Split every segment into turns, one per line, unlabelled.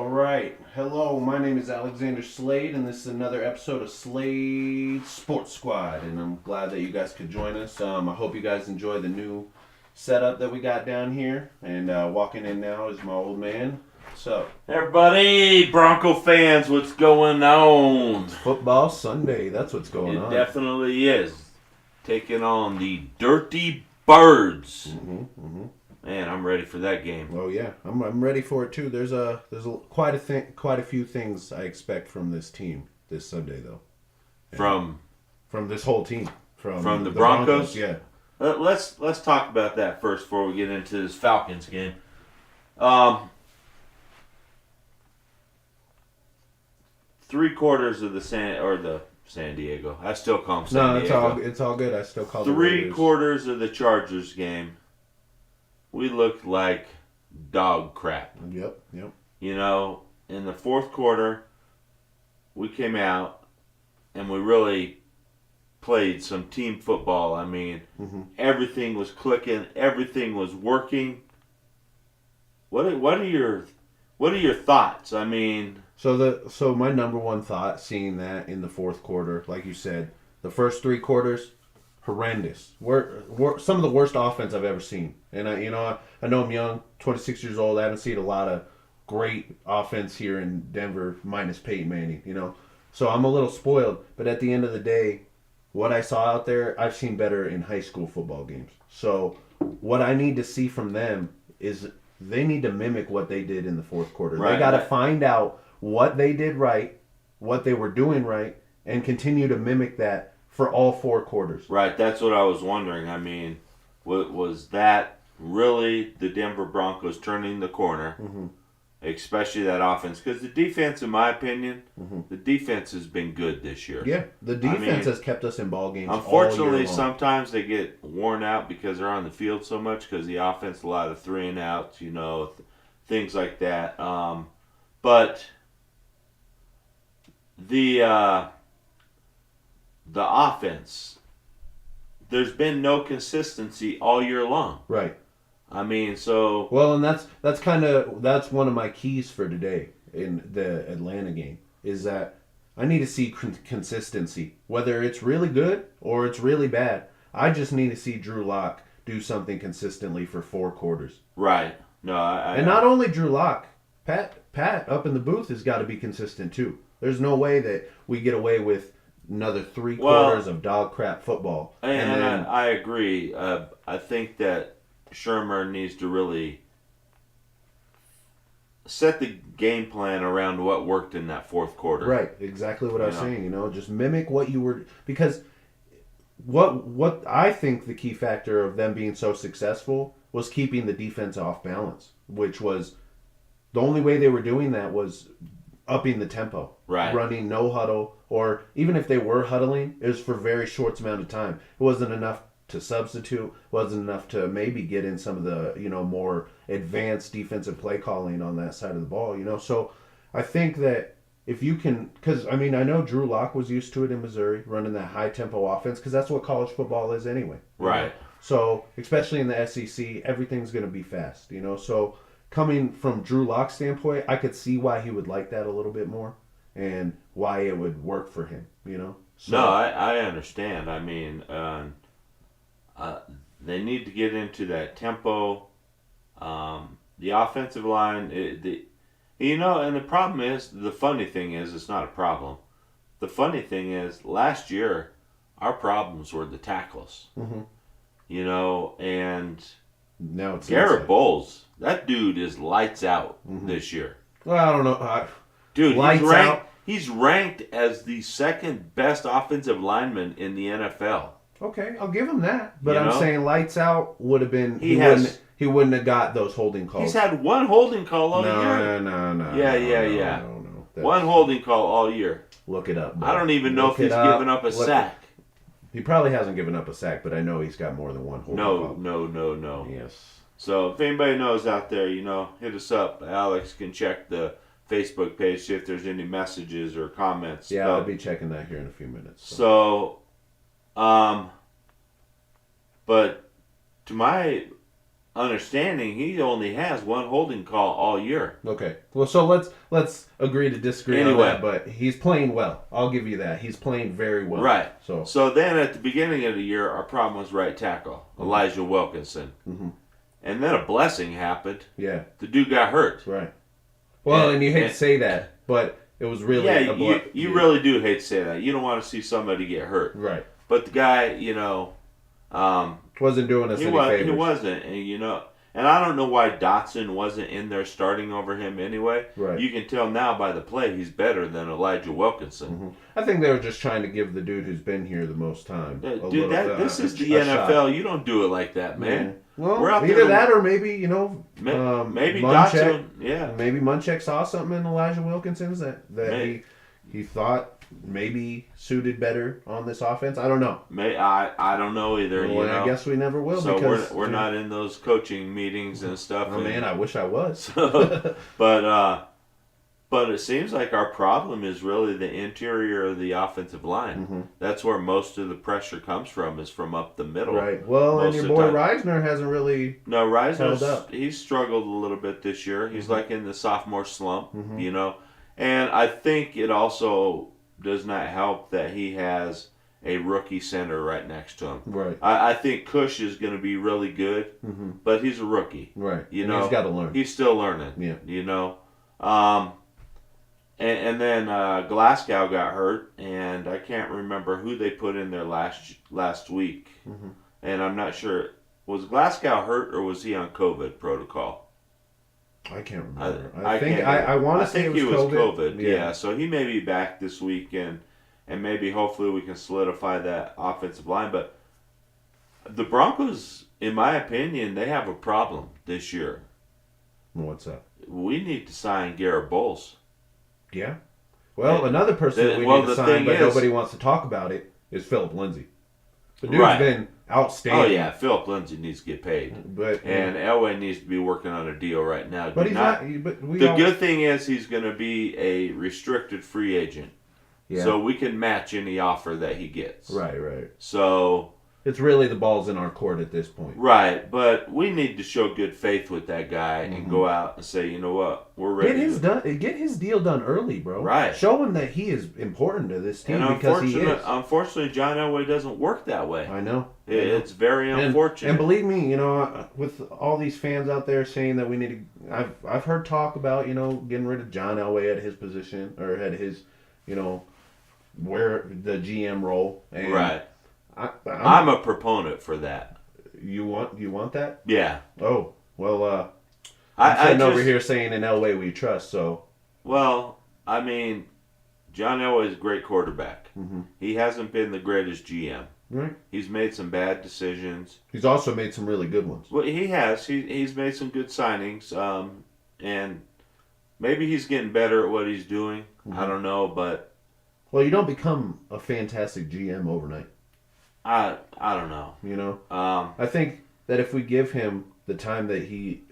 All right. Hello, my name is Alexander Slade, and this is another episode of Slade Sports Squad. And I'm glad that you guys could join us. I hope you guys enjoy the new setup that we got down here. And walking in now is my old man. So,
Everybody, Bronco fans, what's going on?
it's football Sunday. That's what's going on.
It definitely is. Taking on the Dirty Birds. Man, I'm ready for that game.
Oh yeah, I'm ready for it too. There's quite a few things I expect from this team this Sunday though.
From
this whole team. From
the Broncos?
Yeah.
Let's talk about that first before we get into this Falcons game. Three-quarters of the San Diego. I still call them San Diego.
No, it's all good. I still call them
Three-quarters of the Chargers game. We looked like dog crap.
Yep.
You know, in the fourth quarter, we came out and we really played some team football. I mean, everything was clicking, everything was working. What are your thoughts? I mean,
so my number one thought, seeing that in the fourth quarter, like you said, the first three quarters, horrendous. We're some of the worst offense I've ever seen. And I know I'm young, 26 years old. I haven't seen a lot of great offense here in Denver, minus Peyton Manning. So I'm a little spoiled. But at the end of the day, what I saw out there, I've seen better in high school football games. So what I need to see from them is they need to mimic what they did in the fourth quarter.
Right.
They got to find out what they did right, what they were doing right, and continue to mimic that for all four quarters.
Right, that's what I was wondering. I mean, was that really the Denver Broncos turning the corner, especially that offense? Because the defense, in my opinion, the defense has been good this year.
Yeah, the defense has kept us in ball games.
Unfortunately,
all year long.
sometimes they get worn out because they're on the field so much because the offense, a lot of 3 and outs, things like that. But the offense, there's been no consistency all year long.
Right.
I mean, so
well, and that's one of my keys for today in the Atlanta game is that I need to see consistency, whether it's really good or it's really bad. I just need to see Drew Lock do something consistently for four quarters.
Right. No,
and not only Drew Lock, Pat up in the booth has got to be consistent too. There's no way that we get away with another 3 quarters of dog crap football.
And then, I agree. I think that Shermer needs to really set the game plan around what worked in that fourth quarter.
Right, exactly what I was saying. Just mimic what you were, because what I think the key factor of them being so successful was keeping the defense off balance, which was the only way they were doing that was upping the tempo,
right?
Running no huddle, or even if they were huddling, it was for very short amount of time. It wasn't enough to substitute, wasn't enough to maybe get in some of the more advanced defensive play calling on that side of the ball. So I think that if you can, because I know Drew Lock was used to it in Missouri, running that high tempo offense, because that's what college football is anyway.
Right.
So especially in the SEC, everything's going to be fast. So coming from Drew Lock's standpoint, I could see why he would like that a little bit more and why it would work for him, So,
no, I understand. I mean, they need to get into that tempo. The offensive line, and the problem is, the funny thing is, it's not a problem. The funny thing is, last year, our problems were the tackles. And
now it's
Garrett Bowles. That dude is lights out this year.
Well, I don't know.
Dude, he's ranked as the second best offensive lineman in the NFL.
Okay, I'll give him that. But I'm saying lights out would have been... He wouldn't have got those holding calls.
He's had one holding call all year.
No.
Yeah. One holding call all year.
Look it up, bro.
I don't even know if he's given up a sack.
He probably hasn't given up a sack, but I know he's got more than one holding call.
No.
Yes.
So if anybody knows out there, hit us up. Alex can check the Facebook page, see if there's any messages or comments.
Yeah, I'll be checking that here in a few minutes.
But to my understanding, he only has one holding call all year.
Okay. Well, so let's agree to disagree on that, but he's playing well. I'll give you that. He's playing very well.
Right.
So
then at the beginning of the year, our problem was right tackle, Elijah Wilkinson.
Mm-hmm.
And then a blessing happened.
Yeah.
The dude got hurt.
Right. Well, and you hate to say that, but it was really...
Yeah, you really do hate to say that. You don't want to see somebody get hurt.
Right.
But the guy,
wasn't doing us any favors.
He wasn't. And I don't know why Dotson wasn't in there starting over him anyway.
Right.
You can tell now by the play he's better than Elijah Wilkinson.
Mm-hmm. I think they were just trying to give the dude who's been here the most time.
Dude, this is the NFL. Shot. You don't do it like that, man.
Yeah. Well, either that or maybe,
maybe
Munchak,
Dotson, yeah.
Maybe Munchak saw something in Elijah Wilkinson's that he thought maybe suited better on this offense. I don't know.
I don't know either.
Well, I guess we never will.
So
because
we're not in those coaching meetings and stuff.
Oh, man, I wish I was.
But it seems like our problem is really the interior of the offensive line.
Mm-hmm.
That's where most of the pressure comes from, is from up the middle.
Right. Well, and your boy Reisner hasn't really held up.
He's struggled a little bit this year. He's
mm-hmm.
like in the sophomore slump,
mm-hmm.
And I think it also does not help that he has a rookie center right next to him.
Right.
I think Cush is going to be really good,
mm-hmm.
but he's a rookie.
Right.
He's
got to learn.
He's still learning.
Yeah.
And then Glasgow got hurt, and I can't remember who they put in there last week.
Mm-hmm.
And I'm not sure, was Glasgow hurt or was he on COVID protocol?
I can't remember. I want to say it was
COVID. Yeah, so he may be back this week, and maybe hopefully we can solidify that offensive line. But the Broncos, in my opinion, they have a problem this year.
What's that?
We need to sign Garrett Bowles.
Yeah. Well, another person that we need to sign, but nobody wants to talk about it, is Philip Lindsay. The dude's been outstanding.
Oh, yeah. Philip Lindsay needs to get paid. And Elway needs to be working on a deal right now.
But
good thing is he's going to be a restricted free agent. Yeah. So we can match any offer that he gets.
Right.
So...
it's really the ball's in our court at this point.
Right, but we need to show good faith with that guy and go out and say, you know what, we're ready.
Get his deal done early, bro.
Right.
Show him that he is important to this team because he is.
Unfortunately, John Elway doesn't work that way.
I know.
It's very unfortunate.
And believe me, with all these fans out there saying that we need to, I've heard talk about, getting rid of John Elway at his position or at his, where the GM role. And
right. I'm a proponent for that.
You want that?
Yeah.
Oh, well, I'm sitting over here saying in Elway we trust, so.
Well, I mean, John Elway is a great quarterback.
Mm-hmm.
He hasn't been the greatest GM.
Right.
He's made some bad decisions.
He's also made some really good ones.
Well, he has. He's made some good signings, and maybe he's getting better at what he's doing. Mm-hmm. I don't know, but.
Well, you don't become a fantastic GM overnight.
I don't know.
I think that if we give him the time that he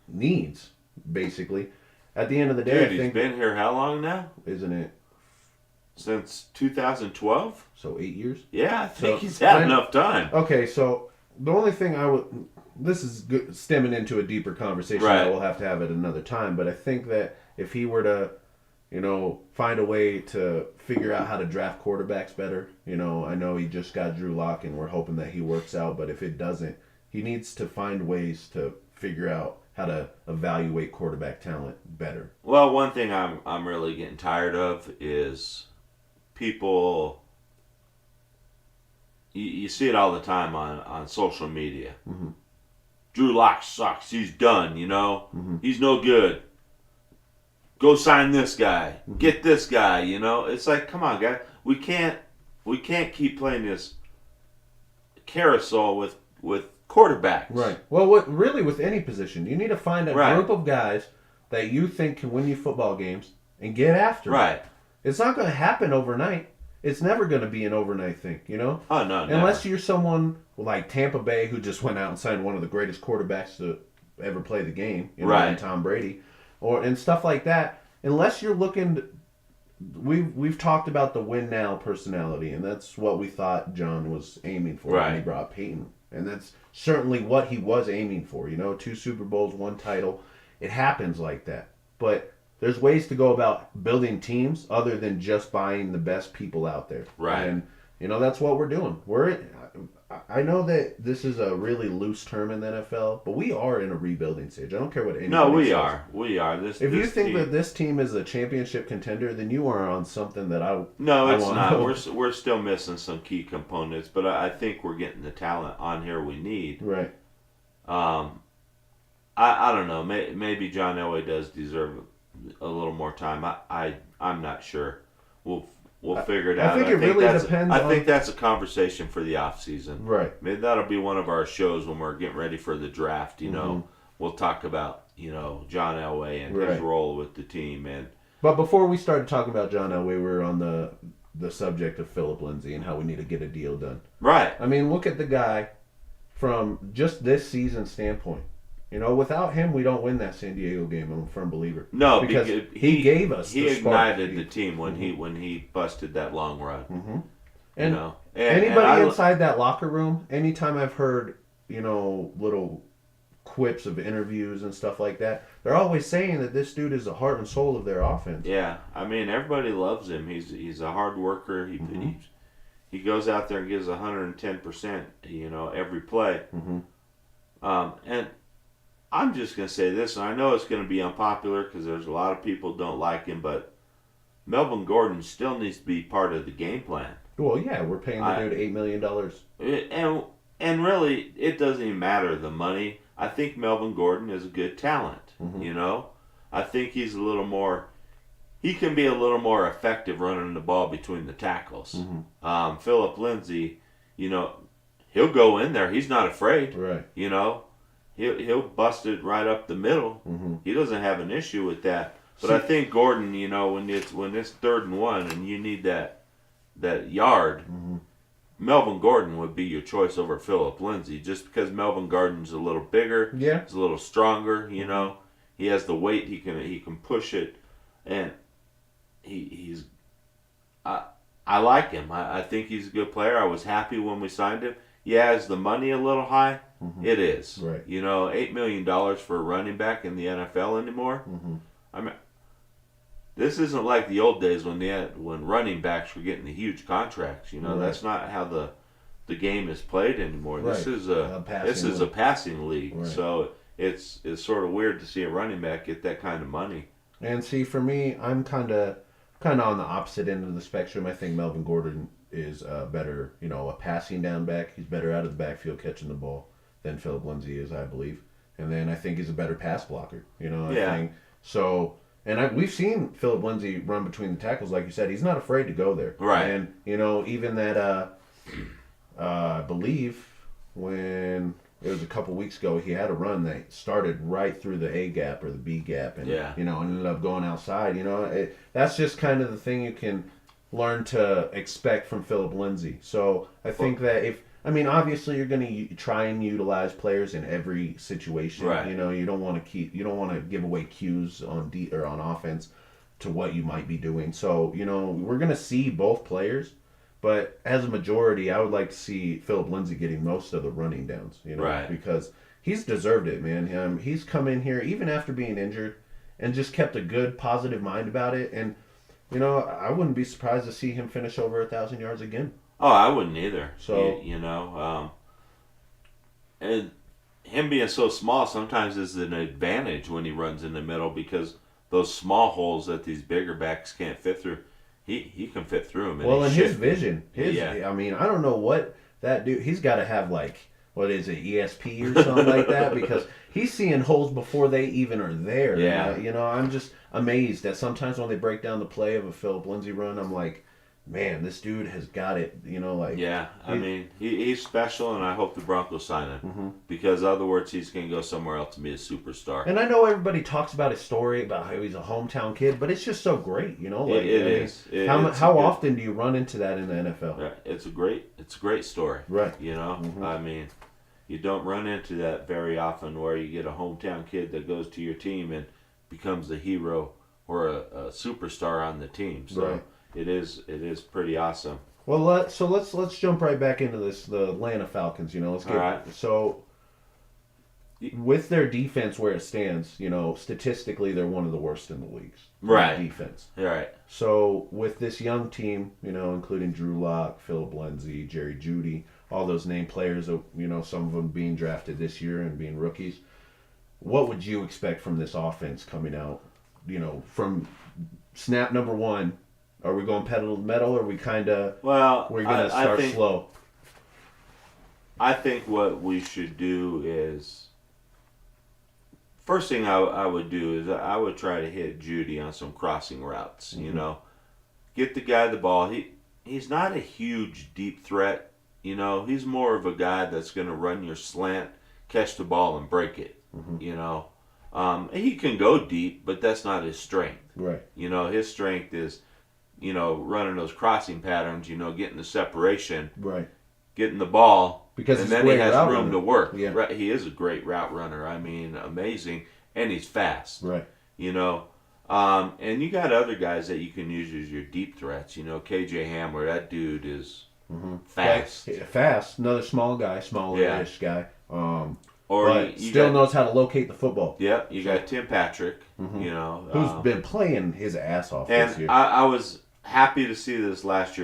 needs, basically, at the end of the day,
dude, he's been here how long now?
Isn't it?
Since 2012?
So 8 years?
Yeah, I think he's had enough time.
Okay, so the only thing this is stemming into a deeper conversation that we'll have to have at another time, but I think that if he were to find a way to figure out how to draft quarterbacks better. I know he just got Drew Lock, and we're hoping that he works out. But if it doesn't, he needs to find ways to figure out how to evaluate quarterback talent better.
Well, one thing I'm really getting tired of is people. You see it all the time on social media.
Mm-hmm.
Drew Lock sucks. He's done.
Mm-hmm.
He's no good. Go sign this guy. Get this guy. It's like, come on, guys. We can't keep playing this carousel with quarterbacks.
Right. Well, with any position, you need to find a group of guys that you think can win you football games and get after it.
Right.
It's not going to happen overnight. It's never going to be an overnight thing,
Oh, no,
unless you're someone like Tampa Bay who just went out and signed one of the greatest quarterbacks to ever play the game, in Tom Brady. And stuff like that, unless you're looking, we've talked about the win now personality, and that's what we thought John was aiming for when he brought Peyton And that's certainly what he was aiming for. 2 Super Bowls, 1 title. It happens like that. But there's ways to go about building teams other than just buying the best people out there.
Right.
And, that's what we're doing. I know that this is a really loose term in the NFL, but we are in a rebuilding stage. I don't care what anybody
No, we
says.
are. We are.
If you think that this team is a championship contender, then you are on something that
No,
I
it's
want
not.
to know.
We're still missing some key components, but I think we're getting the talent on here we need.
Right.
I don't know. Maybe John Elway does deserve a little more time. I'm not sure. We'll figure it out.
I think it really depends.
I think that's a conversation for the off season.
Right.
Maybe that'll be one of our shows when we're getting ready for the draft. We'll talk about John Elway and his role with the team.
But before we started talking about John Elway, we were on the subject of Philip Lindsay and how we need to get a deal done.
Right.
I mean, look at the guy from just this season standpoint. Without him, we don't win that San Diego game. I'm a firm believer.
No,
because he gave us.
He
the spark.
ignited the team when he busted that long run.
Mm-hmm. And
and
anybody inside that locker room, anytime I've heard little quips of interviews and stuff like that, they're always saying that this dude is the heart and soul of their offense.
Yeah, I mean everybody loves him. He's a hard worker. He goes out there and gives 110%. Every play.
Mm-hmm.
And I'm just going to say this, and I know it's going to be unpopular because there's a lot of people don't like him, but Melvin Gordon still needs to be part of the game plan.
Well, yeah, we're paying the dude $8 million.
And really, it doesn't even matter the money. I think Melvin Gordon is a good talent.
Mm-hmm.
I think he's a little more. He can be a little more effective running the ball between the tackles.
Mm-hmm.
Philip Lindsay, he'll go in there. He's not afraid.
Right.
He'll bust it right up the middle.
Mm-hmm.
He doesn't have an issue with that. But I think Gordon, when it's 3rd and 1 and you need that yard,
mm-hmm.
Melvin Gordon would be your choice over Philip Lindsay, just because Melvin Gordon's a little bigger,
yeah,
he's a little stronger. He has the weight, he can push it, and he's. I like him. I think he's a good player. I was happy when we signed him. Yeah, is the money a little high?
Mm-hmm.
It is.
Right.
$8 million for a running back in the NFL anymore.
Mm-hmm.
I mean, this isn't like the old days when running backs were getting the huge contracts.
Right.
That's not how the game is played anymore.
Right.
This is a passing league.
Right.
So it's sort of weird to see a running back get that kind of money.
And see, for me, I'm kind of on the opposite end of the spectrum. I think Melvin Gordon is better, a passing down back. He's better out of the backfield catching the ball than Philip Lindsay is, I believe. And then I think he's a better pass blocker. I think so. And we've seen Philip Lindsay run between the tackles, like you said. He's not afraid to go there.
Right.
And even that, I believe when it was a couple weeks ago, he had a run that started right through the A gap or the B gap, and ended up going outside. That's just kind of the thing you can learn to expect from Philip Lindsay. So I think that obviously you're going to try and utilize players in every situation.
Right.
You don't want to give away cues on on offense to what you might be doing. So we're going to see both players, but as a majority, I would like to see Philip Lindsay getting most of the running downs.
Right.
Because he's deserved it, man. He's come in here even after being injured and just kept a good, positive mind about it. And I wouldn't be surprised to see him finish over 1,000 yards again.
Oh, I wouldn't either.
So
and him being so small sometimes is an advantage when he runs in the middle, because those small holes that these bigger backs can't fit through, he can fit through them.
And his vision, I don't know what that dude. He's got to have what is it, ESP or something like that, because he's seeing holes before they even are there.
Yeah.
I'm just amazed that sometimes when they break down the play of a Philip Lindsay run, I'm like, man, this dude has got it.
Yeah, he's special, and I hope the Broncos sign him,
mm-hmm.
because otherwise he's going to go somewhere else and be a superstar.
And I know everybody talks about his story about how he's a hometown kid, but it's just so great, How often do you run into that in the NFL?
Right. It's a great story.
Right.
Mm-hmm. You don't run into that very often, where you get a hometown kid that goes to your team and becomes a hero or a superstar on the team. So
right.
It is pretty awesome.
Well, let's jump right back into this. The Atlanta Falcons. Let's get
All right.
so with their defense where it stands. Statistically, they're one of the worst in the leagues.
Right.
Defense.
Right.
So with this young team, including Drew Lock, Philip Lindsay, Jerry Jeudy, all those named players, some of them being drafted this year and being rookies. What would you expect from this offense coming out? From snap number one, are we going pedal to the metal, or we're gonna start slow?
I think what we should do is first thing I would do is I would try to hit Judy on some crossing routes.
Mm-hmm.
Get the guy the ball. He's not a huge deep threat. He's more of a guy that's going to run your slant, catch the ball, and break it.
Mm-hmm.
He can go deep, but that's not his strength.
Right.
His strength is, running those crossing patterns. Getting the separation.
Right.
Getting the ball.
Because
and
he's
then he has room
runner.
to work.
Yeah.
Right. He is a great route runner. I mean, amazing, and he's fast.
Right.
And you got other guys that you can use as your deep threats. KJ Hamler, that dude is fast.
Fast. Another small guy, smaller-ish guy. But
you
still
got,
knows how to locate the football.
Yeah, you got Tim Patrick.
Who's been playing his ass off
and
this year.
I was happy to see this last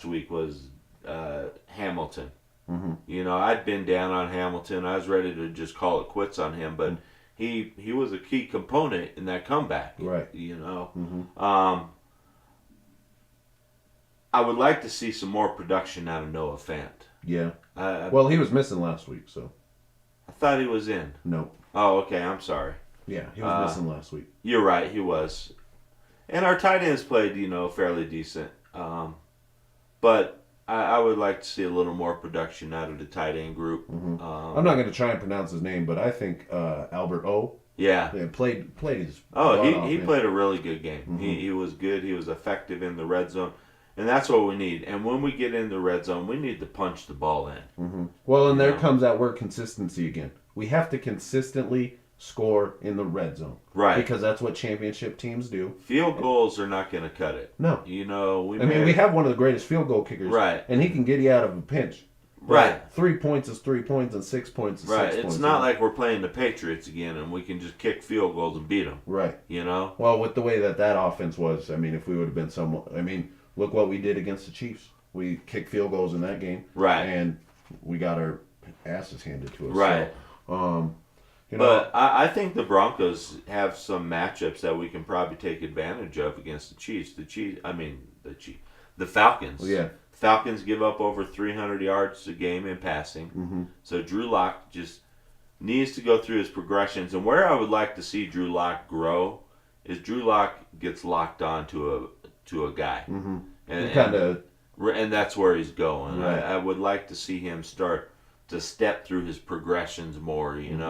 week was Hamilton.
Mm-hmm.
I'd been down on Hamilton. I was ready to just call it quits on him, but he was a key component in that comeback.
Right.
Mm-hmm. I would like to see some more production out of Noah Fant.
Yeah. Well, he was missing last week, so.
I thought he was in.
No.
Oh, okay. I'm sorry.
Yeah, he was missing last week.
You're right. He was. And our tight ends played, fairly decent. But I would like to see a little more production out of the tight end group.
Mm-hmm. I'm not going to try and pronounce his name, but I think Albert O.
Yeah.
Played his.
Oh, he played a really good game.
Mm-hmm.
He was good. He was effective in the red zone. And that's what we need. And when we get in the red zone, we need to punch the ball in.
Mm-hmm. Well, and there comes that word consistency again. We have to consistently score in the red zone.
Right.
Because that's what championship teams do.
Field goals are not going to cut it.
No.
We
have one of the greatest field goal kickers.
Right.
And he can get you out of a pinch.
Right.
3 points is 3 points, and 6 points is 6 points.
Right. It's not like we're playing the Patriots again and we can just kick field goals and beat them.
Right.
Well,
with the way that offense was, if we would have been look what we did against the Chiefs. We kicked field goals in that game.
Right.
And we got our asses handed to us.
Right.
So,
but I think the Broncos have some matchups that we can probably take advantage of against the Chiefs. The Falcons.
Yeah.
Falcons give up over 300 yards a game in passing.
Mm-hmm.
So Drew Lock just needs to go through his progressions. And where I would like to see Drew Lock grow is Drew Lock gets locked on to a guy.
Mm-hmm.
And that's where he's going.
Right.
I would like to see him start to step through his progressions more,
and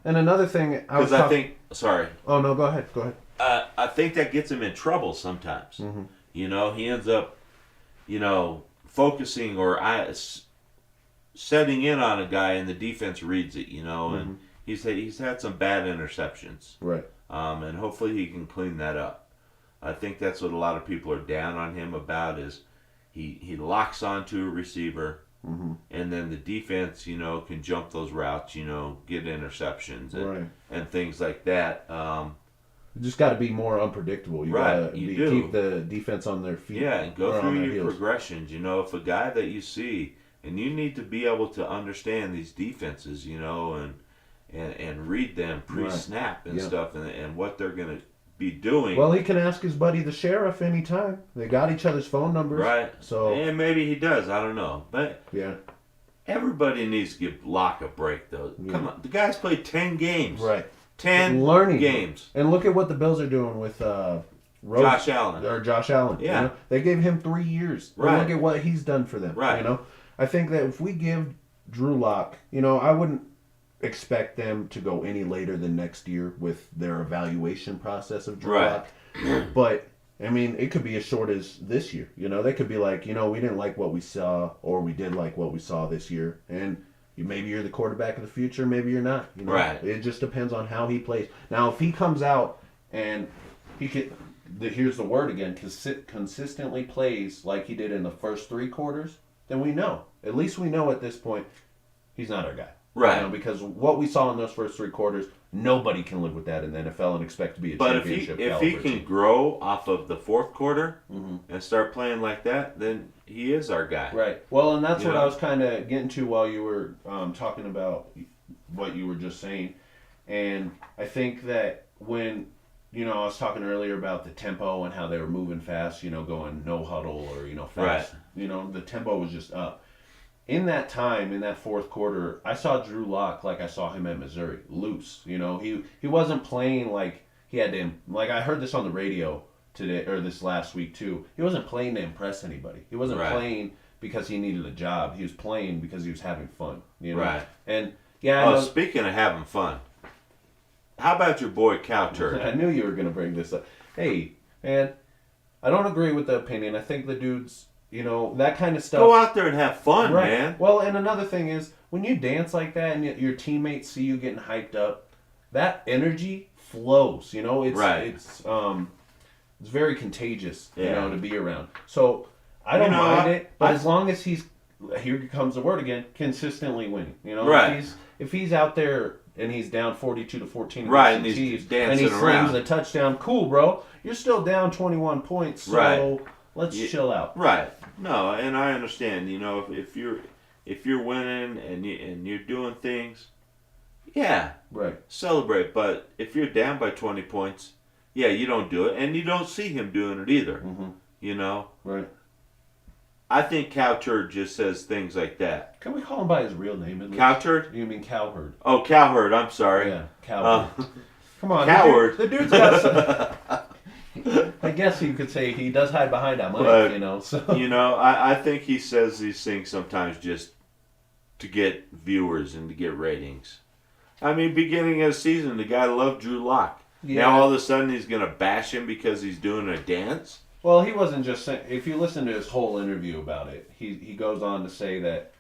another thing,
I think. Sorry.
Oh no, go ahead.
I think that gets him in trouble sometimes.
Mm-hmm.
He ends up, focusing or setting in on a guy, and the defense reads it. And he's had some bad interceptions.
Right.
And hopefully he can clean that up. I think that's what a lot of people are down on him about is he locks onto a receiver.
Mm-hmm.
And then the defense, can jump those routes, get interceptions and things like that.
You just got to be more unpredictable. You got to keep the defense on their feet.
Yeah, and go through your
heels.
progressions. If a guy that you see, and you need to be able to understand these defenses, and read them pre-snap and stuff, and what they're going to be doing.
Well, he can ask his buddy the sheriff anytime. They got each other's phone numbers.
Right.
So
and maybe he does. I don't know. But
yeah,
everybody needs to give Locke a break, though.
Yeah.
Come on. The guy's played 10 games.
Right.
10
learning
games.
And look at what the Bills are doing with
Josh Allen.
Josh Allen.
Yeah.
They gave him 3 years.
Right.
And look at what he's done for them.
Right.
I think that if we give Drew Lock, I wouldn't expect them to go any later than next year with their evaluation process of Drew Lock. But it could be as short as this year. They could be like, we didn't like what we saw, or we did like what we saw this year, and maybe you're the quarterback of the future, maybe you're not.
Right.
It just depends on how he plays. Now, if he comes out and he could, here's the word again, consistently plays like he did in the first 3 quarters, then we know. At least we know at this point he's not our guy.
Right.
You know, because what we saw in those first 3 quarters, nobody can live with that in the NFL and expect to be a championship
if
caliber
he can
team.
grow off of the fourth quarter
Mm-hmm.
and start playing like that, then he is our guy.
Right. Well, and that's
You
what
know?
I was kind of getting to while you were talking about what you were just saying. And I think that when, I was talking earlier about the tempo and how they were moving fast, going no huddle or, fast.
Right.
The tempo was just up. In that time, in that fourth quarter, I saw Drew Lock like I saw him at Missouri, loose. He wasn't playing like he had to, like I heard this on the radio today, or this last week too. He wasn't playing to impress anybody. He wasn't
Right.
playing because he needed a job. He was playing because he was having fun,
Right.
And yeah,
Speaking of having fun, how about your boy Cow
I
Turd?
knew you were going to bring this up. Hey, man, I don't agree with the opinion. I think the dude's, that kind of stuff.
Go out there and have fun,
Right.
man.
Well, and another thing is, when you dance like that and your teammates see you getting hyped up, that energy flows. It's
Right.
it's very contagious.
Yeah.
To be around. So I don't mind it, but as long as he's, here comes the word again, consistently winning.
Right.
If he's out there and he's down 42-14
Right,
against
and
the
he's
Chiefs,
dancing
and he slings
around.
a touchdown, cool, bro. You're still down 21 points, so
Right.
let's chill out.
Right. No, and I understand. If you're winning and you're doing things, yeah,
Right.
celebrate. But if you're down by 20 points, yeah, you don't do it, and you don't see him doing it either.
Mm-hmm. Right.
I think Cow Turd just says things like that.
Can we call him by his real name? At least?
Cow Turd?
You mean Cowherd?
Oh, Cowherd. I'm sorry.
Yeah, Cowherd. Come on,
Coward.
The dude's got some. I guess you could say he does hide behind that mic,
But,
So
I think he says these things sometimes just to get viewers and to get ratings. I mean, beginning of the season, the guy loved Drew Lock.
Yeah.
Now all of a sudden he's going to bash him because he's doing a dance?
Well, he wasn't just saying. If you listen to his whole interview about it, he goes on to say that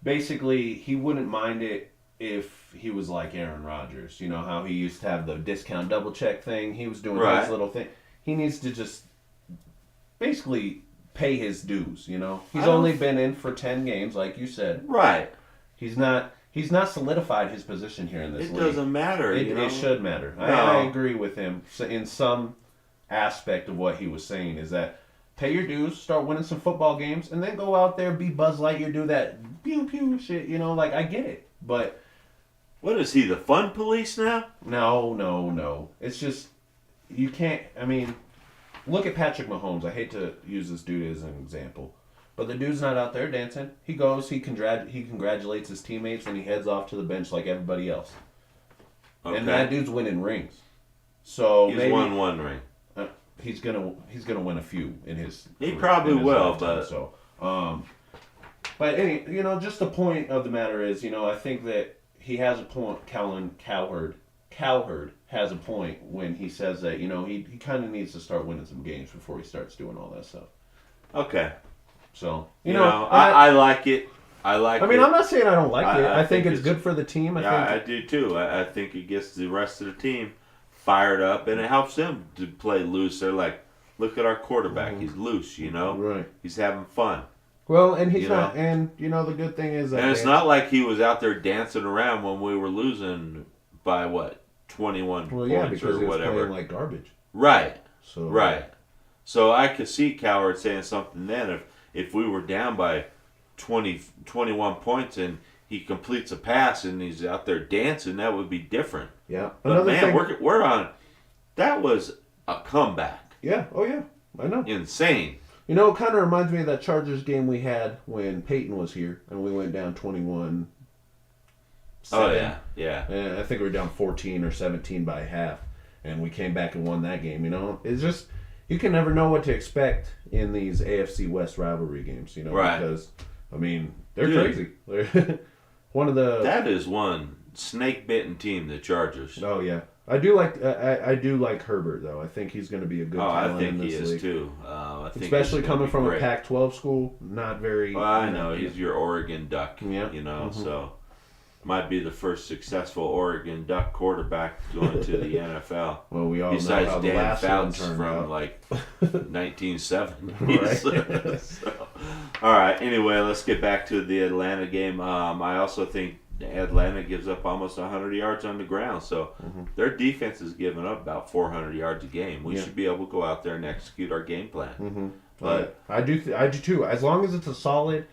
basically he wouldn't mind it if he was like Aaron Rodgers. You know how he used to have the discount double check thing. He was doing
Right.
his little thing. He needs to just basically pay his dues. He's only been in for 10 games, like you said.
Right.
He's not solidified his position here in this
It
league.
doesn't matter.
It should matter.
No.
I agree with him in some aspect of what he was saying, is that pay your dues, start winning some football games, and then go out there, be Buzz Lightyear, do that pew pew shit. I get it, but
What is he, the fun police now?
no. It's just you can't. I mean, look at Patrick Mahomes. I hate to use this dude as an example, but the dude's not out there dancing. He goes, he congratulates his teammates, and he heads off to the bench like everybody else.
Okay.
And that dude's winning rings. So
He's
maybe
won one ring.
he's gonna win a few in his.
He probably
in his
will,
lifetime.
but-
So, but just the point of the matter is, I think that he has a point. Cowherd has a point when he says that he kind of needs to start winning some games before he starts doing all that stuff.
Okay.
So
I like it. I mean,
I'm not saying I don't like it.
I
I think
think
it's good for the team.
I do too. I think it gets the rest of the team fired up, and it helps them to play loose. They're like, look at our quarterback. He's loose,
Right.
He's having fun.
Well, and he's
You
not. And the good thing is that
And it's not like he was out there dancing around when we were losing by, 21
Well, yeah,
points
because
or
he was
whatever.
playing like garbage.
Right,
So
right. So I could see Coward saying something then if we were down by 21 points and he completes a pass and he's out there dancing, that would be different.
Yeah.
But man, we're on. That was a comeback.
Yeah. Oh yeah. I know.
Insane.
It kind of reminds me of that Chargers game we had when Peyton was here and we went down 21.
Oh yeah, yeah.
And I think we were down 14 or 17 by half, and we came back and won that game. It's just you can never know what to expect in these AFC West rivalry games.
Right.
Because I mean they're
Dude.
crazy. They're one of the.
That is one snake bitten team, the Chargers.
Oh yeah, I do like Herbert though. I think he's going to be a good talent
I think
in this
he is
league.
too. I think
Especially
he's gonna
coming
be
from
great.
a Pac-12 school, not very.
Well, I know he's your Oregon Duck.
Yeah.
So. might be the first successful Oregon Duck quarterback going to the NFL.
Well, we all
Besides
know how the
Dan
last one
Fouts
turned
from
out.
like 1970s.
Right.
So, all right. Anyway, let's get back to the Atlanta game. I also think Atlanta gives up almost 100 yards on the ground, so their defense is giving up about 400 yards a game. We should be able to go out there and execute our game plan. But
I do too. As long as it's a solid,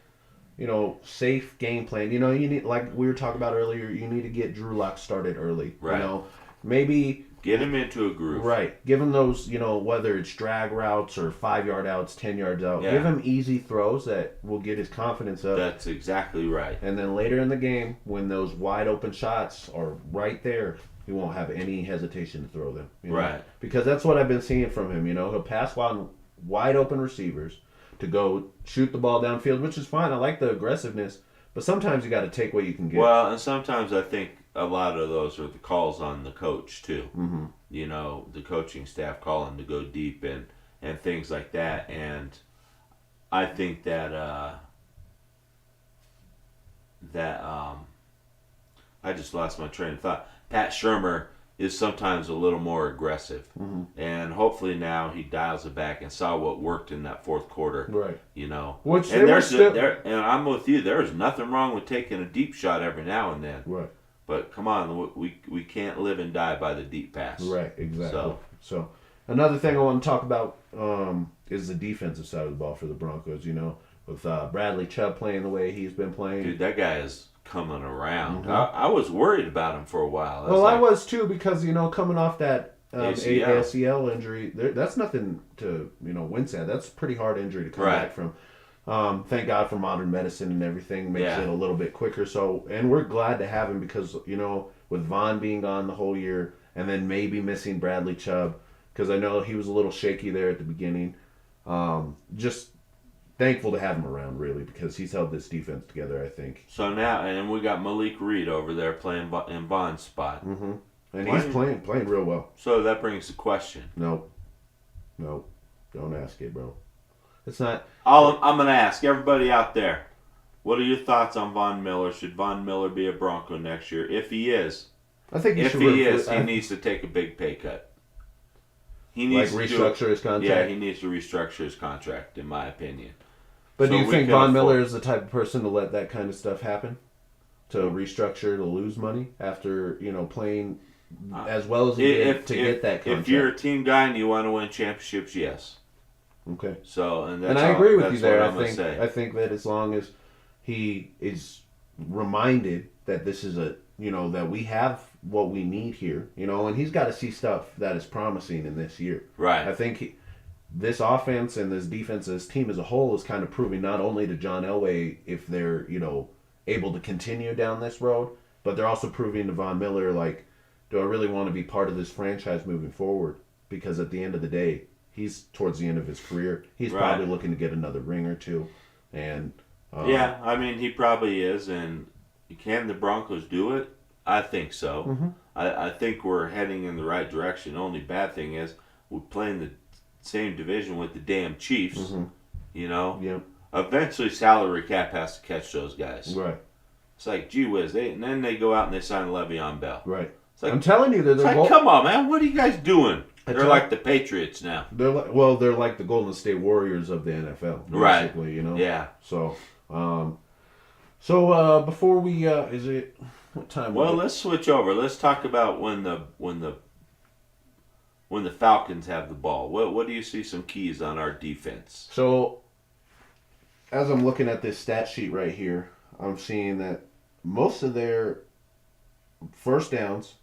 safe game plan. You need, like we were talking about earlier, you need to get Drew Lock started early.
Right.
Maybe
get him into a groove.
Right. Give him those, whether it's drag routes or 5-yard outs, 10 yards out.
Yeah.
Give him easy throws that will get his confidence up.
That's exactly right.
And then later in the game, when those wide open shots are right there, he won't have any hesitation to throw them.
Right.
Because that's what I've been seeing from him. He'll pass wide open receivers to go shoot the ball downfield, which is fine. I like the aggressiveness, but sometimes you got to take what you can get.
Well, and sometimes I think a lot of those are the calls on the coach too.
Mm-hmm.
The coaching staff calling to go deep and things like that. And I think that I just lost my train of thought. Pat Shurmur is sometimes a little more aggressive, and hopefully now he dials it back and saw what worked in that fourth quarter.
Right.
Which and and I'm with you. There's nothing wrong with taking a deep shot every now and then.
Right.
But come on, we can't live and die by the deep pass.
Right. Exactly. So another thing I want to talk about is the defensive side of the ball for the Broncos. With Bradley Chubb playing the way he's been playing.
Dude, that guy is coming around. I was worried about him for a while.
I was too, because coming off that ACL injury, that's nothing to wince at. That's a pretty hard injury to come back from. Thank God for modern medicine and everything makes it a little bit quicker. So, and we're glad to have him because with Vaughn being gone the whole year and then maybe missing Bradley Chubb, because I know he was a little shaky there at the beginning. Just thankful to have him around, really, because he's held this defense together, I think.
So now, and we got Malik Reed over there playing in Bond's spot.
Mm-hmm. And he's playing real well.
So that brings the question.
No, don't ask it, bro. It's not.
I'm going to ask everybody out there, what are your thoughts on Von Miller? Should Von Miller be a Bronco next year? If he is,
I think
he needs to take a big pay cut. He needs
to restructure his contract.
Yeah, he needs to restructure his contract, in my opinion.
But do you think Von Miller is the type of person to let that kind of stuff happen? To restructure, to lose money after playing as well as he did to get that contract?
If you're a team guy and you want to win championships, yes.
Okay.
So and
I agree with you there. I think that as long as he is reminded that this is that we have what we need here, and he's got to see stuff that is promising in this year.
Right.
I think this offense and this defense, this team as a whole, is kind of proving not only to John Elway if they're able to continue down this road, but they're also proving to Von Miller, like, do I really want to be part of this franchise moving forward? Because at the end of the day, he's towards the end of his career. He's probably looking to get another ring or two. And
yeah, I mean, he probably is. And can the Broncos do it? I think so.
Mm-hmm.
I think we're heading in the right direction. The only bad thing is we're playing the same division with the damn Chiefs.
Mm-hmm.
Yeah. Eventually, salary cap has to catch those guys.
Right.
It's like, gee whiz, and then they go out and they sign Le'Veon Bell.
Right.
It's like,
I'm telling you,
come on, man, what are you guys doing? They're like the Patriots now.
They're like the Golden State Warriors of the NFL, basically.
Right. Yeah.
So, before we is it what time?
Well, let's switch over. Let's talk about when the Falcons have the ball. What do you see some keys on our defense?
So, as I'm looking at this stat sheet right here, I'm seeing that most of their first downs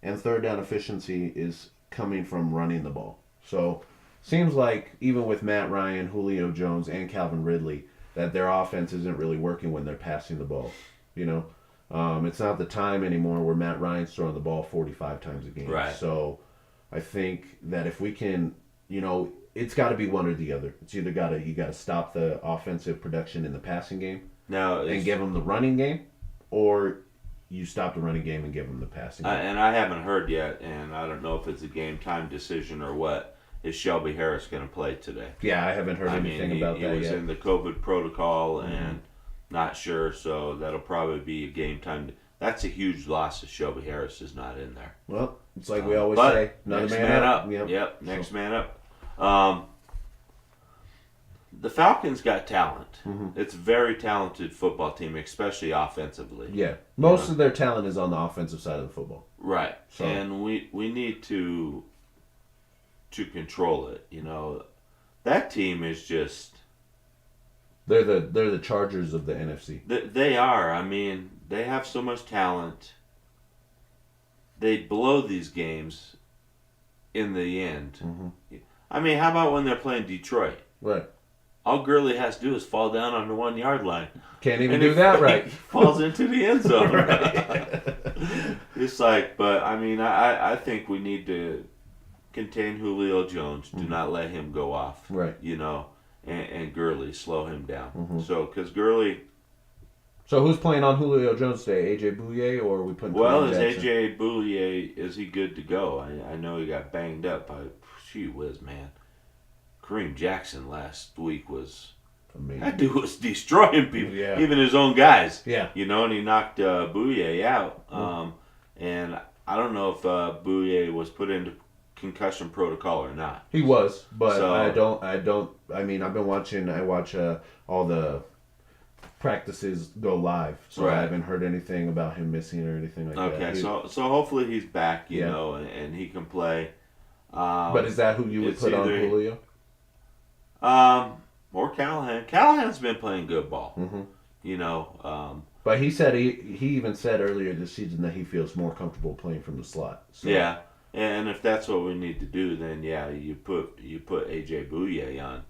and third down efficiency is coming from running the ball. So, seems like even with Matt Ryan, Julio Jones, and Calvin Ridley, that their offense isn't really working when they're passing the ball. It's not the time anymore where Matt Ryan's throwing the ball 45 times a game.
Right.
So, I think that if we can, it's got to be one or the other. It's either you got to stop the offensive production in the passing game and give them the running game, or you stop the running game and give them the passing game.
And I haven't heard yet, and I don't know if it's a game time decision or what. Is Shelby Harris going to play today?
Yeah, I haven't heard anything about that yet.
He was in the COVID protocol and not sure, so that'll probably be a game time. that's a huge loss if Shelby Harris is not in there.
Well, it's like we always
But
say, another
next
man up.
Yep, next man up. The Falcons got talent. It's a very talented football team, especially offensively.
Yeah. Most of their talent is on the offensive side of the football.
Right.
So.
And we need to control it. That team is just...
They're the Chargers of the NFC.
They are. I mean, they have so much talent. They blow these games in the end. I mean, how about when they're playing Detroit?
Right.
All Gurley has to do is fall down on the 1 yard line.
Can't even do that right.
He falls into the end zone. It's like, but I mean, I think we need to contain Julio Jones. Do not let him go off.
Right.
And Gurley, slow him down. So, because Gurley...
So who's playing on Julio Jones today? AJ Bouye, or are we putting...
Well, is AJ Bouye, is he good to go? I know he got banged up by... Gee whiz, man. Kareem Jackson last week was... Amazing. That dude was destroying people.
Yeah.
Even his own guys.
Yeah.
And he knocked Bouye out. And I don't know if Bouye was put into concussion protocol or not.
He was, but I mean, I've been watching. I watch all the practices go live, so I haven't heard anything about him missing or anything like that.
Okay, so hopefully he's back, you know, and he can play.
But is that who you would put on Julio?
Or Callahan. Callahan's been playing good ball.
But he said he even said earlier this season that he feels more comfortable playing from the slot. So.
Yeah. And if that's what we need to do, then you put AJ Bouye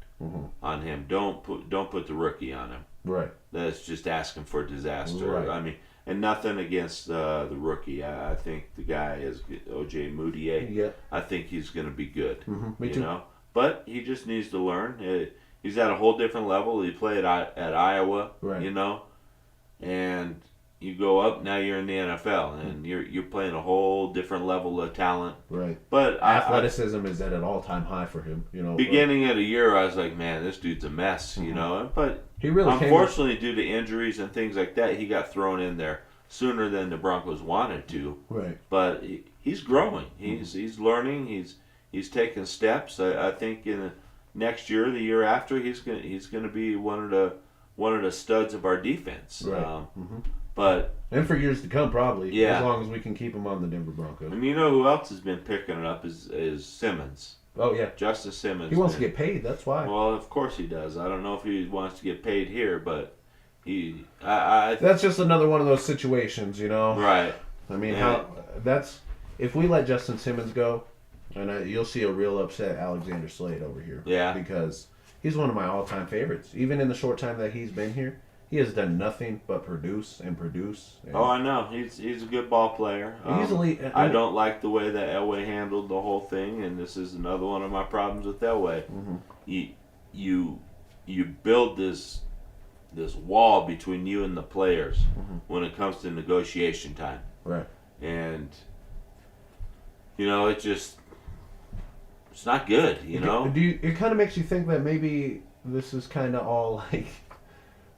on him. Don't put the rookie on him.
Right.
That's just asking for disaster.
Right.
I mean, and nothing against the rookie. I think the guy is OJ Moutier.
Yeah.
I think he's going to be good.
Me too.
But he just needs to learn. He's at a whole different level. He played at Iowa.
Right.
And you go up, now you're in the NFL, and you're playing a whole different level of talent.
Right.
But
athleticism is at an all-time high for him.
Beginning of the year, I was like, man, this dude's a mess. But
he really
unfortunately, due to injuries and things like that, he got thrown in there sooner than the Broncos wanted to.
Right.
But he's growing. He's learning. He's taking steps. I think in next year, the year after, he's gonna be one of the studs of our defense.
Right.
And
for years to come, probably.
Yeah.
As long as we can keep him on the Denver Broncos.
And you know who else has been picking it up is Simmons.
Oh, yeah.
Justice Simmons.
He wants to get paid, that's why.
Well, of course he does. I don't know if he wants to get paid here, but that's
just another one of those situations,
Right.
I mean, if we let Justin Simmons go, and you'll see a real upset Alexander Slade over here.
Yeah.
Because he's one of my all-time favorites. Even in the short time that he's been here, he has done nothing but produce. And
I know. He's a good ball player. I don't like the way that Elway handled the whole thing, and this is another one of my problems with Elway. You build this wall between you and the players when it comes to negotiation time.
Right.
And it's not good,
It kind of makes you think that maybe this is kind of all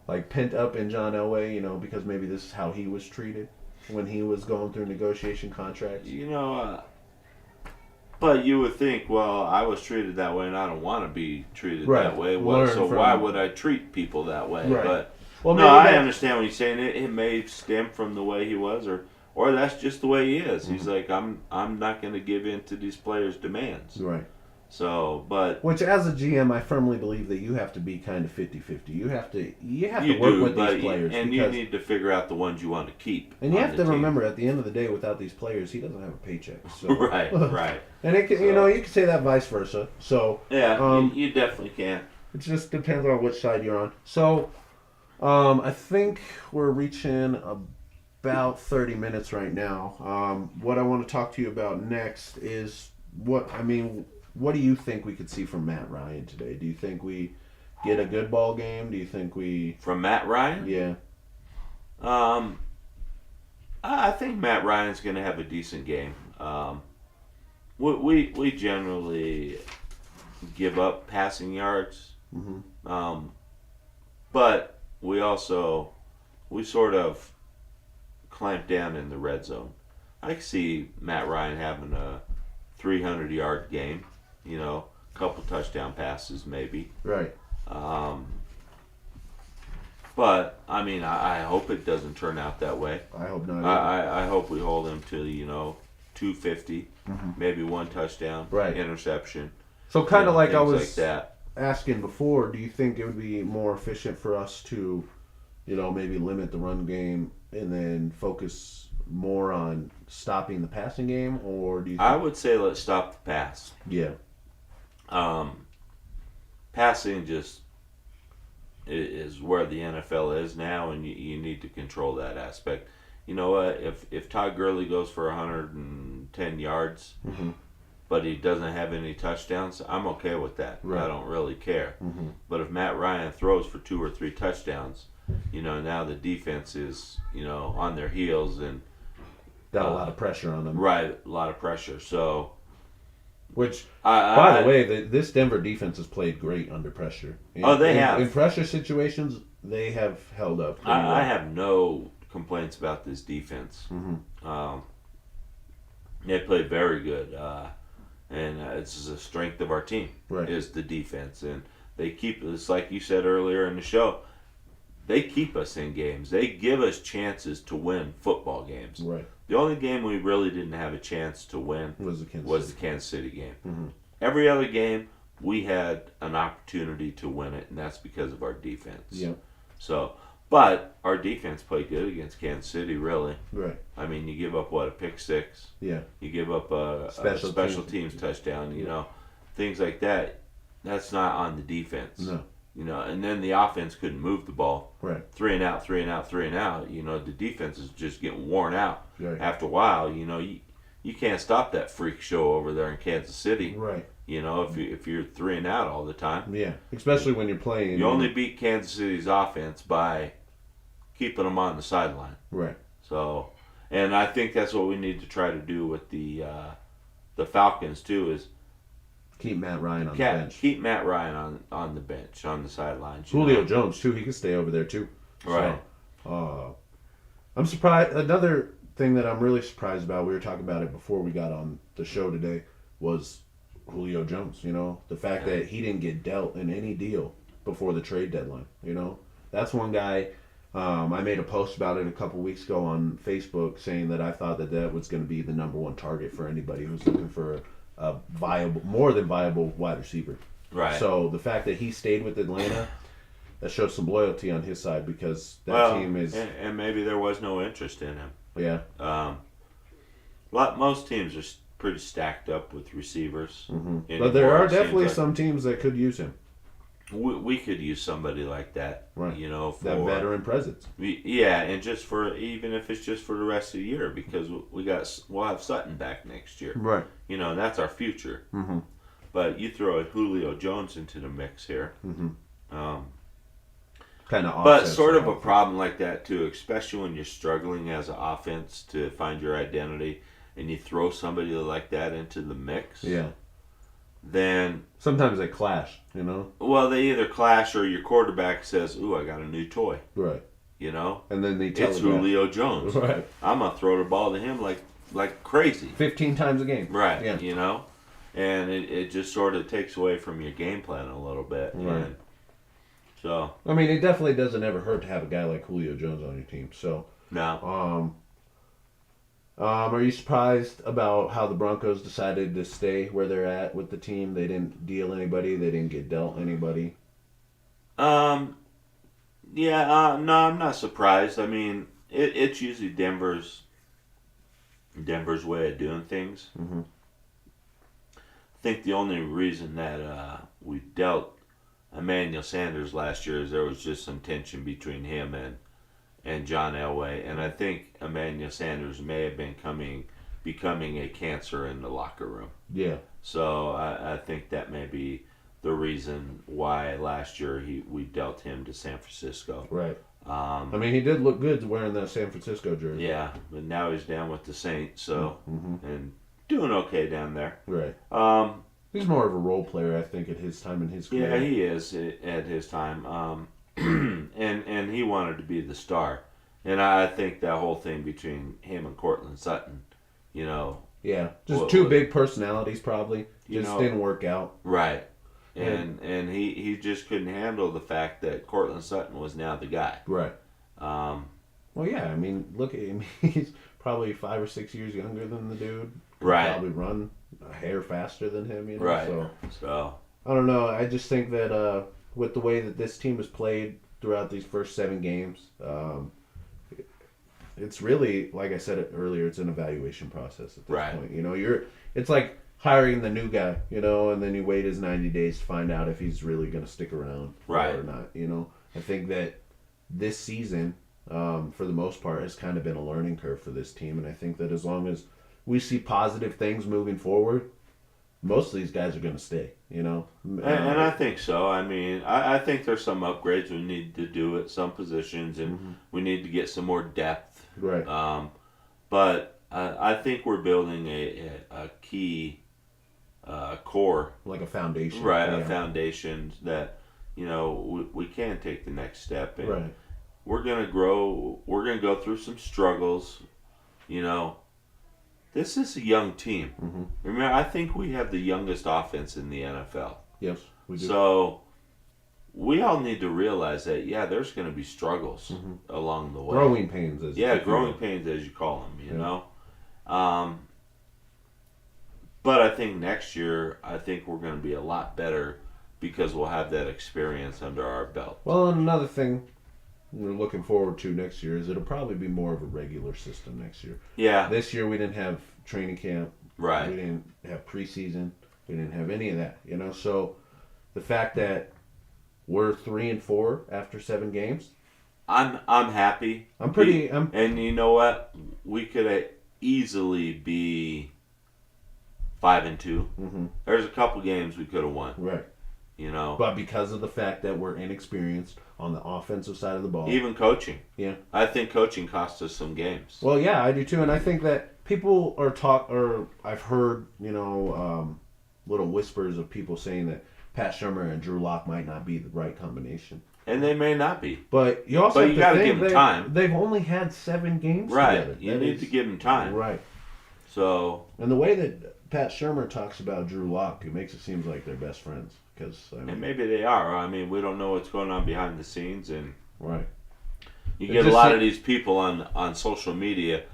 like pent up in John Elway, because maybe this is how he was treated when he was going through negotiation contracts.
But you would think, well, I was treated that way and I don't want to be treated
right.
that way. Well, so why would I treat people that way?
Right.
But I understand what you're saying. It may stem from the way he was, or that's just the way he is. He's like, I'm not going to give in to these players' demands.
Right.
So, but
which as a GM, I firmly believe that you have to be kind of 50-50. You have to work with these players,
and you need to figure out the ones you want to keep.
And you have to remember, at the end of the day, without these players, he doesn't have a paycheck. So.
Right.
And it can, you can say that vice versa. So
yeah, you definitely can.
It just depends on which side you're on. So, I think we're reaching about 30 minutes right now. What I want to talk to you about next is what do you think we could see from Matt Ryan today? Do you think we get a good ball game? Do you think we...
From Matt Ryan?
Yeah.
I think Matt Ryan's going to have a decent game. We generally give up passing yards. But we sort of clamp down in the red zone. I can see Matt Ryan having a 300-yard game, a couple touchdown passes maybe.
Right.
But I mean, I hope it doesn't turn out that way.
I hope not.
I hope we hold him to 250, maybe one touchdown,
Right.
interception.
So kind of like I
things
was
like that.
asking before, do you think it would be more efficient for us to, maybe limit the run game and then focus more on stopping the passing game, or do you?
I would say let's stop the pass.
Yeah.
Passing just is where the NFL is now, and you need to control that aspect. You know what? If Todd Gurley goes for 110 yards, but he doesn't have any touchdowns, I'm okay with that.
Right.
I don't really care. But if Matt Ryan throws for 2 or 3 touchdowns, now the defense is on their heels and
Got a lot of pressure on them.
right, a lot of pressure. So,
Which,
by
the way, this Denver defense has played great under pressure.
They have.
In pressure situations, they have held up. pretty well.
I have no complaints about this defense. They played very good, and it's a strength of our team
Right.
is the defense, and they keep us, like you said earlier in the show, they keep us in games. They give us chances to win football games.
Right.
The only game we really didn't have a chance to win
Was the Kansas
was
City.
the Kansas City game.
Mhm.
Every other game, we had an opportunity to win it, and that's because of our defense.
Yeah.
So, but our defense played good against Kansas City, really.
Right.
I mean, you give up, a pick six?
Yeah.
You give up a
Special
special
teams.
teams touchdown, things like that. That's not on the defense.
No.
And then the offense couldn't move the ball.
Right.
3 and out, 3 and out, 3 and out. The defense is just getting worn out.
Right.
After a while, you can't stop that freak show over there in Kansas City.
Right.
If you're 3 and out all the time.
Yeah. Especially when you're playing.
You only beat Kansas City's offense by keeping them on the sideline.
Right.
So, and I think that's what we need to try to do with the Falcons too, is
Keep Matt Ryan on the bench.
keep Matt Ryan on the bench, on the sidelines.
Julio Jones too. He could stay over there too.
Right.
So, I'm surprised. Another thing that I'm really surprised about, we were talking about it before we got on the show today, was Julio Jones. The fact that he didn't get dealt in any deal before the trade deadline. That's one guy. I made a post about it a couple weeks ago on Facebook saying that I thought that was going to be the number one target for anybody who's looking for a more than viable wide receiver.
Right.
So the fact that he stayed with Atlanta, that shows some loyalty on his side, because that team is.
And maybe there was no interest in him.
Yeah.
Most teams are pretty stacked up with receivers.
But there are definitely some teams that could use him.
We could use somebody like that,
Right.
For
That veteran presence.
Yeah, and just even if it's just for the rest of the year, because we'll have Sutton back next year.
Right.
And that's our future.
Mm-hmm.
But you throw a Julio Jones into the mix here.
Kind of.
But sort of a problem like that too, especially when you're struggling as an offense to find your identity, and you throw somebody like that into the mix.
Yeah.
Then
sometimes they clash,
Well, they either clash or your quarterback says, "Ooh, I got a new toy."
Right.
And
then
it's Julio Jones.
Right.
I'm gonna throw the ball to him like crazy.
15 times a game.
Right.
Yeah.
And it just sort of takes away from your game plan a little bit.
Right.
And so.
I mean, it definitely doesn't ever hurt to have a guy like Julio Jones on your team. So.
No.
Are you surprised about how the Broncos decided to stay where they're at with the team? They didn't deal anybody. They didn't get dealt anybody.
Yeah. No, I'm not surprised. I mean, it's usually Denver's way of doing things.
Mm-hmm.
I think the only reason that we dealt Emmanuel Sanders last year is there was just some tension between him and John Elway, and I think Emmanuel Sanders may have been becoming a cancer in the locker room.
Yeah.
So I think that may be the reason why last year we dealt him to San Francisco.
Right. He did look good wearing that San Francisco jersey.
Yeah, but now he's down with the Saints, so and doing okay down there.
Right. He's more of a role player, I think, at his time in his career.
Yeah, he is at his time. And he wanted to be the star. And I think that whole thing between him and Cortland Sutton, you know,
Yeah, just two big personalities probably. Just didn't work out.
Right. And he just couldn't handle the fact that Cortland Sutton was now the guy.
Right.
Um,
Well, yeah. I mean, look at him. He's probably 5 or 6 years younger than the dude.
right.
Probably run a hair faster than him. You know.
Right.
So I don't know. I just think that with the way that this team has played throughout these first 7 games, it's really, like I said earlier, it's an evaluation process at this
Right.
point. You know, it's like hiring the new guy, you know, and then you wait his 90 days to find out if he's really going to stick around
Right.
or not. You know, I think that this season, for the most part, has kind of been a learning curve for this team, and I think that as long as we see positive things moving forward, most of these guys are going to stay. You know,
And I think so. I mean, I think there's some upgrades we need to do at some positions, and we need to get some more depth.
right.
But I think we're building a key core,
Like a foundation,
right?
Yeah.
A foundation that we can take the next step, and
Right.
we're gonna grow. We're gonna go through some struggles. You know, this is a young team.
Mhm.
Remember, I think we have the youngest offense in the NFL.
Yes, we do.
So we all need to realize that there's going to be struggles along the way.
Growing pains, as
growing pains, as you call them. You know, but I think next year, I think we're going to be a lot better because we'll have that experience under our belt.
Well, and another thing we're looking forward to next year is it'll probably be more of a regular system next year.
Yeah.
This year we didn't have training camp.
Right.
We didn't have preseason. We didn't have any of that. You know, so the fact that we're 3-4 after 7 games,
I'm happy. And you know what? We could easily be 5-2.
Mm-hmm.
There's a couple games we could have won.
Right.
You know,
but because of the fact that we're inexperienced on the offensive side of the ball,
even coaching.
Yeah.
I think coaching cost us some games.
Well, yeah, I do too, and I think that people or I've heard, little whispers of people saying that Pat Shurmur and Drew Lock might not be the right combination.
And they may not be.
But you also
got to give them time.
They've only had 7 games
right.
together.
You need to give them time.
Right.
So.
And the way that Pat Shurmur talks about Drew Lock, it makes it seem like they're best friends.
And maybe they are. I mean, we don't know what's going on behind the scenes, and
right.
You get a lot of these people on social media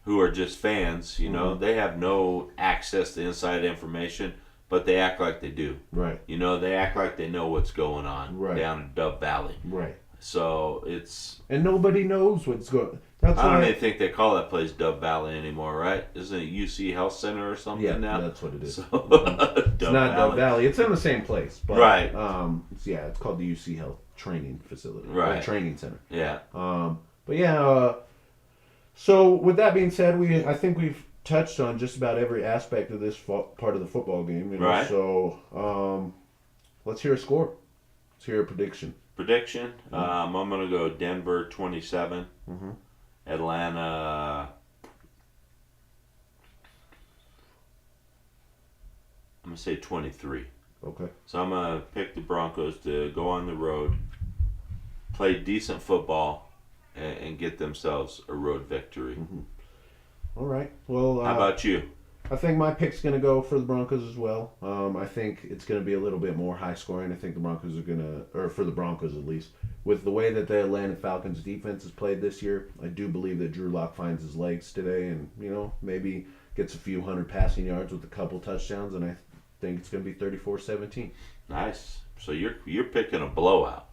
who are just fans. You know, they have no access to inside information, but they act like they do.
Right.
You know, they act like they know what's going on down in Dove Valley.
Right.
So it's
nobody knows what's going.
I don't even think they call that place Dove Valley anymore, right? Isn't it UC Health Center or something now?
Yeah, that's what it is.
So,
it's not Dove Valley. It's in the same place, but
right?
It's called the UC Health Training Facility,
right?
Training Center.
Yeah.
But yeah. So with that being said, I think we've touched on just about every aspect of this part of the football game. You know?
Right.
So let's hear a score. Let's hear a prediction.
I'm going to go Denver 27.
Mm-hmm.
Atlanta. I'm going to say 23.
Okay.
So I'm going to pick the Broncos to go on the road, play decent football, and get themselves a road victory.
Mm-hmm. All right. Well,
how about you?
I think my pick's going to go for the Broncos as well. I think it's going to be a little bit more high scoring. I think the Broncos are going to, or for the Broncos at least, with the way that the Atlanta Falcons defense has played this year, I do believe that Drew Lock finds his legs today and, maybe gets a few hundred passing yards with a couple touchdowns, and I think it's going to be 34-17.
Nice. So you're picking a blowout.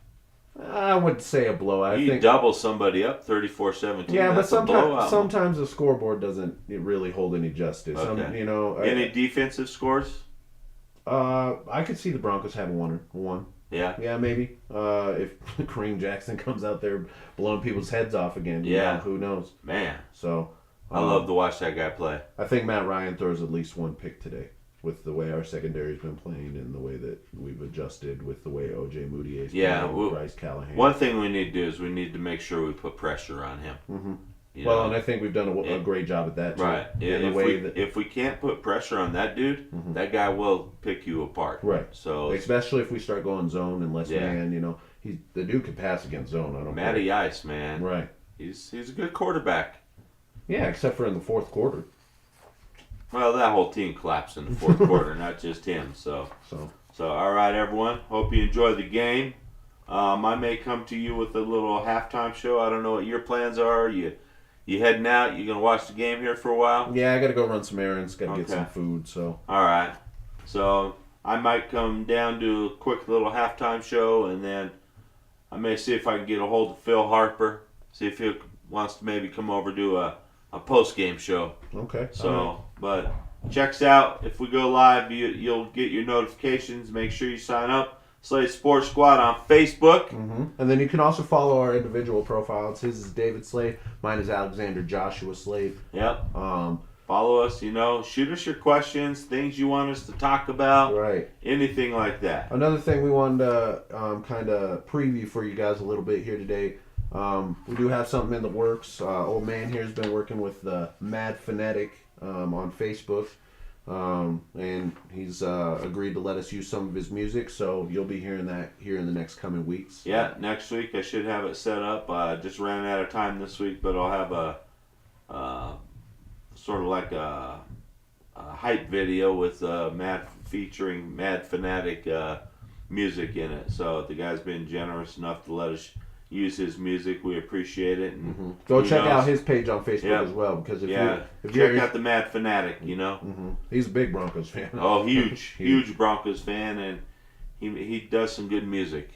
I wouldn't say a blowout.
You double somebody up 34-17.
Yeah,
that's
but sometimes the scoreboard doesn't really hold any justice.
Okay. Any defensive scores?
I could see the Broncos having one.
Yeah.
Yeah, maybe. If Kareem Jackson comes out there blowing people's heads off again, who knows?
Man.
So
I love to watch that guy play.
I think Matt Ryan throws at least one pick today, with the way our secondary's been playing and the way that we've adjusted with the way O.J. Moutier's playing, Bryce Callahan.
One thing we need to do is we need to make sure we put pressure on him.
Mm-hmm. And I think we've done a great job at that too.
Right. If we can't put pressure on that dude, that guy will pick you apart.
Right.
So
especially if we start going zone and less man, the dude can pass against zone. I don't
Matty Ice, man.
Right.
He's a good quarterback.
Yeah, except for in the fourth quarter.
Well, that whole team collapsed in the fourth quarter, not just him. So all right, everyone. Hope you enjoyed the game. I may come to you with a little halftime show. I don't know what your plans are. You heading out? You gonna watch the game here for a while?
Yeah, I got to go run some errands. Got to get some food. So.
All right. So I might come down to a quick little halftime show, and then I may see if I can get a hold of Phil Harper. See if he wants to maybe come over to a post game show.
Okay.
So, but check us out. If we go live, you'll get your notifications. Make sure you sign up. Slade Sports Squad on Facebook.
Mm-hmm. And then you can also follow our individual profiles. His is David Slade. Mine is Alexander Joshua Slade.
Yep. Follow us. Shoot us your questions, things you want us to talk about.
Right.
Anything like that.
Another thing we wanted to kind of preview for you guys a little bit here today. We do have something in the works. Old man here has been working with the Mad Fanatic on Facebook. And he's agreed to let us use some of his music, so you'll be hearing that here in the next coming weeks.
Yeah, next week I should have it set up. Just ran out of time this week, but I'll have a sort of like a hype video with featuring Mad Fanatic music in it. So the guy's been generous enough to let us use his music. We appreciate it. And
go check out his page on Facebook as well, because if
check out the Mad Fanatic.
He's a big Broncos fan.
Oh, huge Broncos fan, and he does some good music.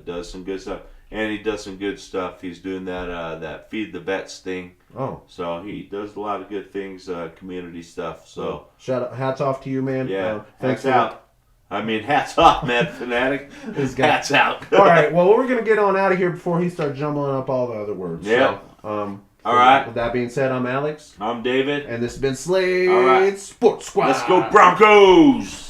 Does some good stuff, and he does some good stuff. He's doing that Feed the Vets thing.
Oh,
so he does a lot of good things, community stuff. So
hats off to you, man.
Yeah, thanks out. Hats off, Mad Fanatic. Hats out.
All right, well, we're going to get on out of here before he starts jumbling up all the other words.
Yeah.
So,
all right.
With that being said, I'm Alex.
I'm David.
And this has been Slade Sports Squad.
Let's go Broncos!